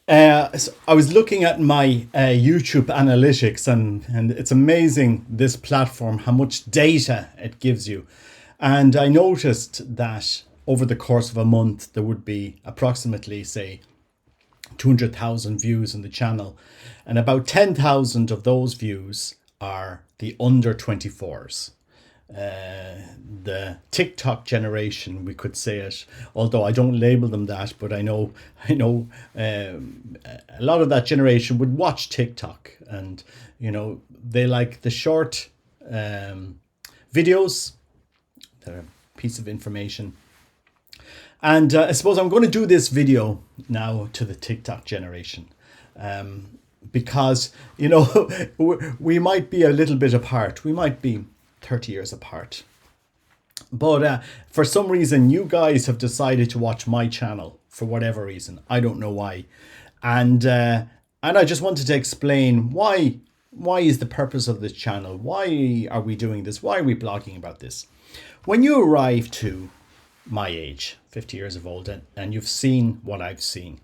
So I was looking at my YouTube analytics, and it's amazing, this platform, how much data it gives you. And I noticed that over the course of a month, there would be approximately, say, 200,000 views on the channel. And about 10,000 of those views are the under 24s, the TikTok generation, we could say it. Although I don't label them that, but I know a lot of that generation would watch TikTok, and they like the short videos. They're a piece of information. And I suppose I'm going to do this video now to the TikTok generation, because we might be a little bit apart. We might be 30 years apart. But for some reason, you guys have decided to watch my channel for whatever reason. I don't know why, and I just wanted to explain why. Why is the purpose of this channel? Why are we doing this? Why are we blogging about this? When you arrive to my age, 50 years of old, and you've seen what I've seen,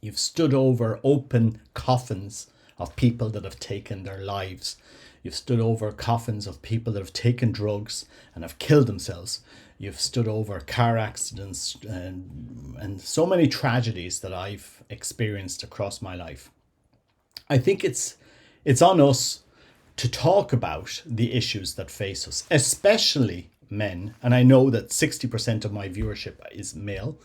you've stood over open coffins of people that have taken their lives. You've stood over coffins of people that have taken drugs and have killed themselves. You've stood over car accidents and so many tragedies that I've experienced across my life. I think it's on us to talk about the issues that face us, especially men. And I know that 60% of my viewership is male,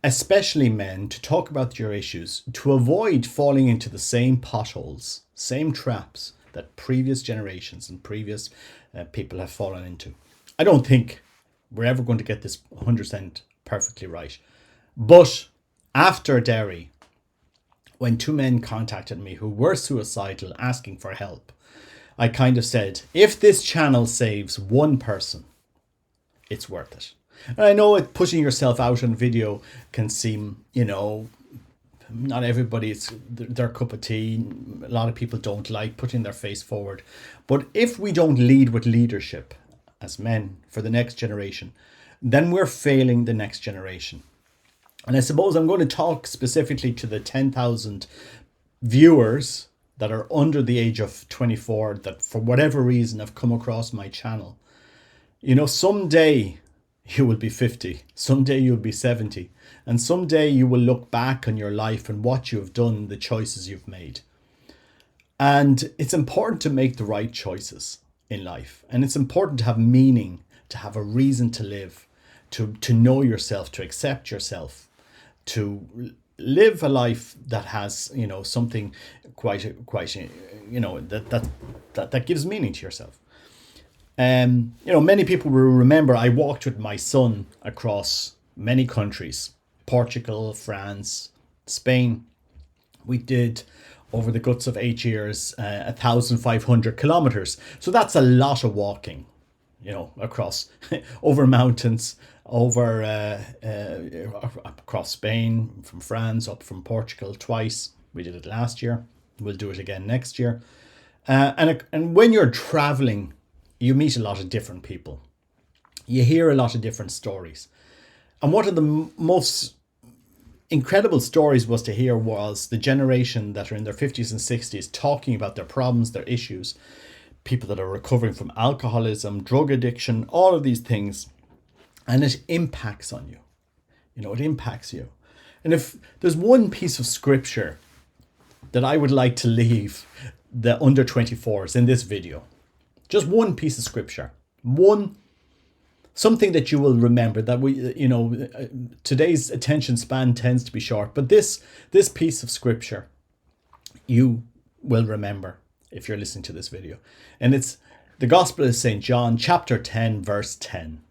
especially men, to talk about your issues, to avoid falling into the same potholes, same traps that previous generations and previous people have fallen into. I don't think we're ever going to get this 100% perfectly right. But after Derry, when two men contacted me who were suicidal asking for help, I kind of said, if this channel saves one person, it's worth it. And I know putting yourself out on video can seem, not everybody, it's their cup of tea. A lot of people don't like putting their face forward. But if we don't lead with leadership as men for the next generation, then we're failing the next generation. And I suppose I'm going to talk specifically to the 10,000 viewers that are under the age of 24 that for whatever reason have come across my channel. Someday you will be 50, someday you'll be 70, and someday you will look back on your life and what you have done, the choices you've made. And it's important to make the right choices in life. And it's important to have meaning, to have a reason to live, to know yourself, to accept yourself, to live a life that has, something quite, that gives meaning to yourself. Many people will remember I walked with my son across many countries: Portugal, France, Spain. We did, over the guts of 8 years, 1,500 kilometers. So that's a lot of walking, across over mountains, over across Spain, from France, up from Portugal twice. We did it last year. We'll do it again next year. And when you're traveling, you meet a lot of different people. You hear a lot of different stories. And one of the most incredible stories was to hear was the generation that are in their 50s and 60s talking about their problems, their issues, people that are recovering from alcoholism, drug addiction, all of these things. And it impacts on you. It impacts you. And if there's one piece of scripture that I would like to leave the under 24s in this video, just one piece of scripture, something that you will remember, that today's attention span tends to be short, but this piece of scripture you will remember if you're listening to this video. And it's the Gospel of St. John, chapter 10, verse 10.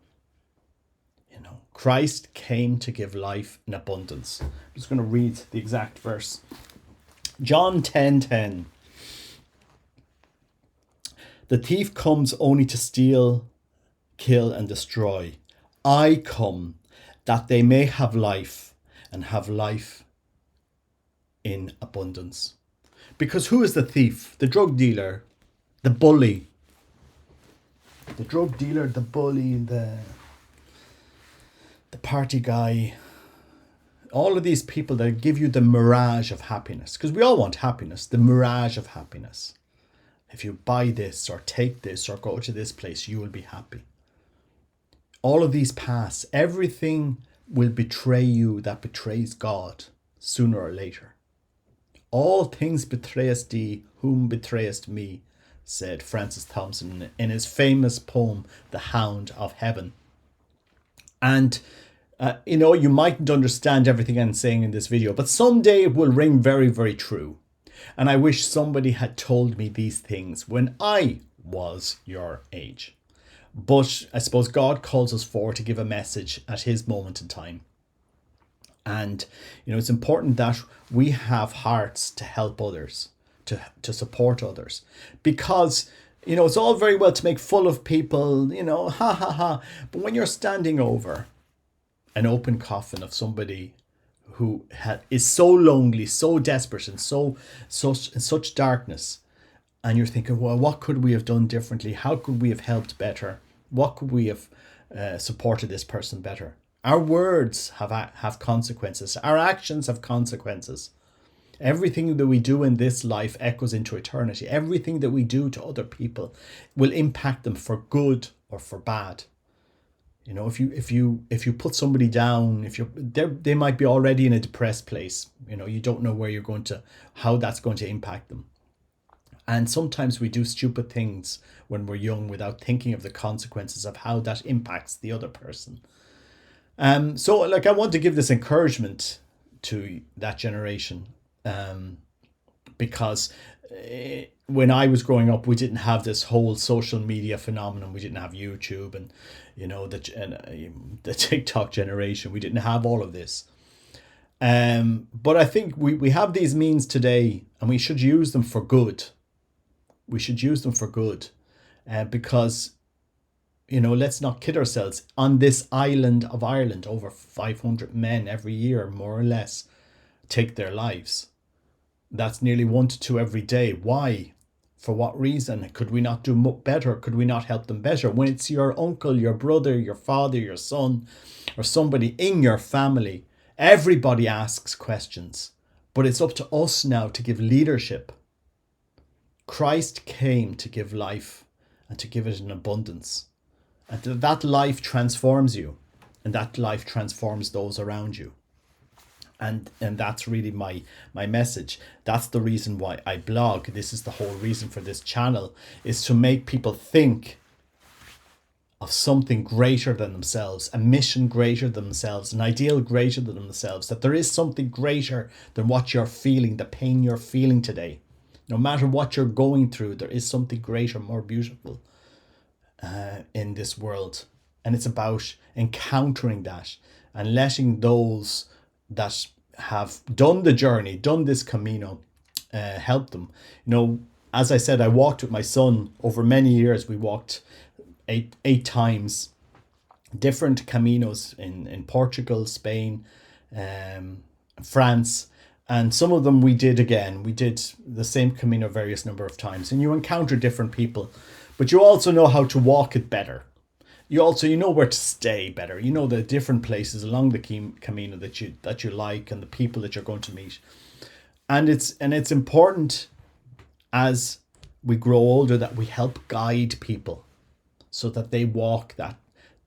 Christ came to give life in abundance. I'm just going to read the exact verse. John 10:10. The thief comes only to steal, kill, and destroy. I come that they may have life, and have life in abundance. Because who is the thief? The drug dealer, the bully. The drug dealer, the bully, the party guy, all of these people that give you the mirage of happiness, because we all want happiness, the mirage of happiness. If you buy this or take this or go to this place, you will be happy. All of these paths, everything will betray you that betrays God sooner or later. All things betrayest thee, whom betrayest me, said Francis Thompson in his famous poem, The Hound of Heaven. And, you mightn't understand everything I'm saying in this video, but someday it will ring very, very true. And I wish somebody had told me these things when I was your age. But I suppose God calls us forward to give a message at his moment in time. And, it's important that we have hearts to help others, to support others. Because, it's all very well to make fun of people, ha ha ha. But when you're standing over an open coffin of somebody who is so lonely, so desperate, and in such darkness, and you're thinking, well, what could we have done differently? How could we have helped better? What could we have supported this person better? Our words have consequences. Our actions have consequences. Everything that we do in this life echoes into eternity. Everything that we do to other people will impact them for good or for bad. If you put somebody down, they might be already in a depressed place. You don't know how that's going to impact them. And sometimes we do stupid things when we're young without thinking of the consequences of how that impacts the other person. So I want to give this encouragement to that generation, because when I was growing up, we didn't have this whole social media phenomenon. We didn't have YouTube and the TikTok generation. We didn't have all of this. But I think we have these means today, and we should use them for good. We should use them for good, because let's not kid ourselves. On this island of Ireland, over 500 men every year, more or less, take their lives. That's nearly 1 to 2 every day. Why? For what reason? Could we not do better? Could we not help them better? When it's your uncle, your brother, your father, your son, or somebody in your family, everybody asks questions. But it's up to us now to give leadership. Christ came to give life and to give it in abundance. And that life transforms you, and that life transforms those around you. And that's really my message. That's the reason why I blog. This is the whole reason for this channel, is to make people think of something greater than themselves, a mission greater than themselves, an ideal greater than themselves, that there is something greater than what you're feeling, the pain you're feeling today. No matter what you're going through, there is something greater, more beautiful in this world. And it's about encountering that and letting those that have done the journey, done this Camino, help them. As I said, I walked with my son over many years. We walked eight times, different Caminos in Portugal, Spain, France, and some of them we did again. We did the same Camino various number of times, and you encounter different people, but you also know how to walk it better. You know where to stay better. You know the different places along the Camino that you like, and the people that you're going to meet. And it's important as we grow older that we help guide people so that they walk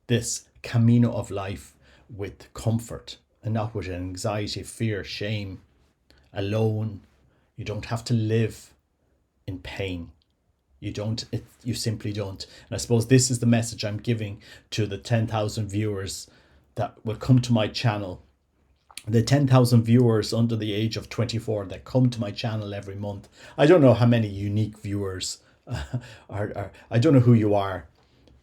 this Camino of life with comfort and not with anxiety, fear, shame, alone. You don't have to live in pain. You simply don't. And I suppose this is the message I'm giving to the 10,000 viewers that will come to my channel. The 10,000 viewers under the age of 24 that come to my channel every month. I don't know how many unique viewers are. I don't know who you are.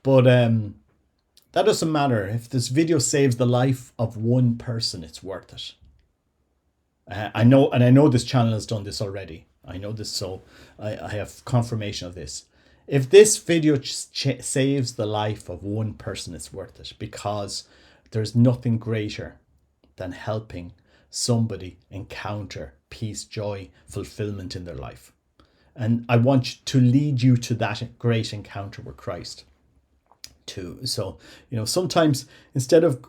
But that doesn't matter. If this video saves the life of one person, it's worth it. I know this channel has done this already. I know this, so I have confirmation of this. If this video saves the life of one person, it's worth it, because there's nothing greater than helping somebody encounter peace, joy, fulfillment in their life. And I want to lead you to that great encounter with Christ too. So, sometimes instead of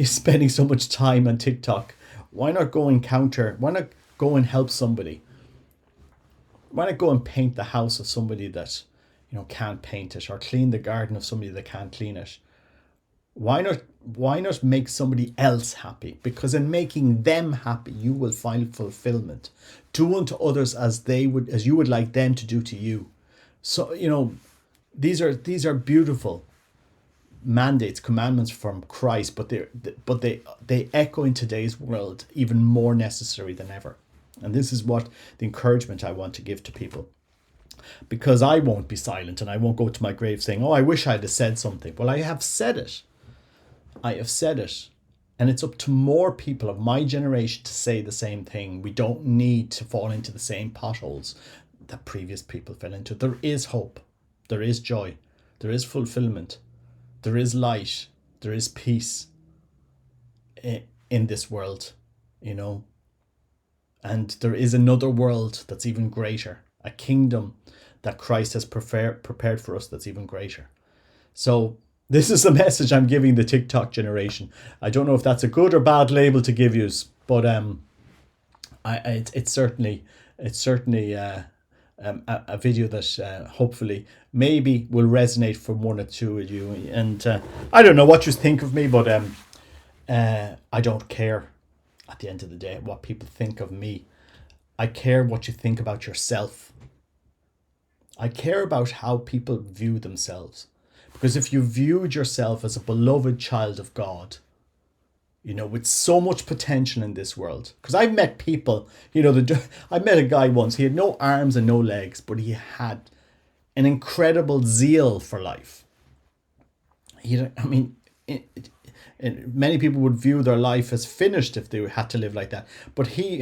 spending so much time on TikTok Why not go encounter? Why not go and help somebody? Why not go and paint the house of somebody that, can't paint it, or clean the garden of somebody that can't clean it? Why not make somebody else happy? Because in making them happy, you will find fulfillment. Do unto others as you would like them to do to you. So, these are beautiful mandates, commandments from Christ, but they echo in today's world even more necessary than ever. And this is what the encouragement I want to give to people. Because I won't be silent, and I won't go to my grave saying, "Oh, I wish I'd have said something." Well, I have said it. I have said it. And it's up to more people of my generation to say the same thing. We don't need to fall into the same potholes that previous people fell into. There is hope. There is joy. There is fulfillment. There is light. There is peace in this world, And there is another world that's even greater. A kingdom that Christ has prepared for us that's even greater. So this is the message I'm giving the TikTok generation. I don't know if that's a good or bad label to give you, but it's certainly a video that hopefully maybe will resonate for one or two of you. And I don't know what you think of me, but I don't care at the end of the day what people think of me. I care what you think about yourself. I care about how people view themselves. Because if you viewed yourself as a beloved child of God, with so much potential in this world. Because I've met people, I met a guy once, he had no arms and no legs, but he had an incredible zeal for life. Many people would view their life as finished if they had to live like that. But he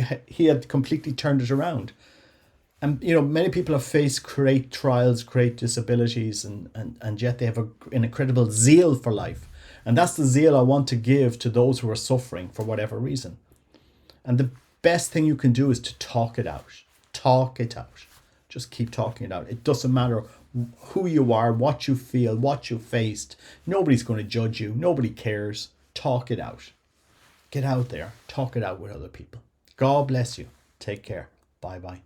had completely turned it around. And, many people have faced great trials, great disabilities, and yet they have an incredible zeal for life. And that's the zeal I want to give to those who are suffering for whatever reason. And the best thing you can do is to talk it out. Talk it out. Just keep talking it out. It doesn't matter who you are, what you feel, what you faced. Nobody's going to judge you. Nobody cares. Talk it out. Get out there. Talk it out with other people. God bless you. Take care. Bye-bye.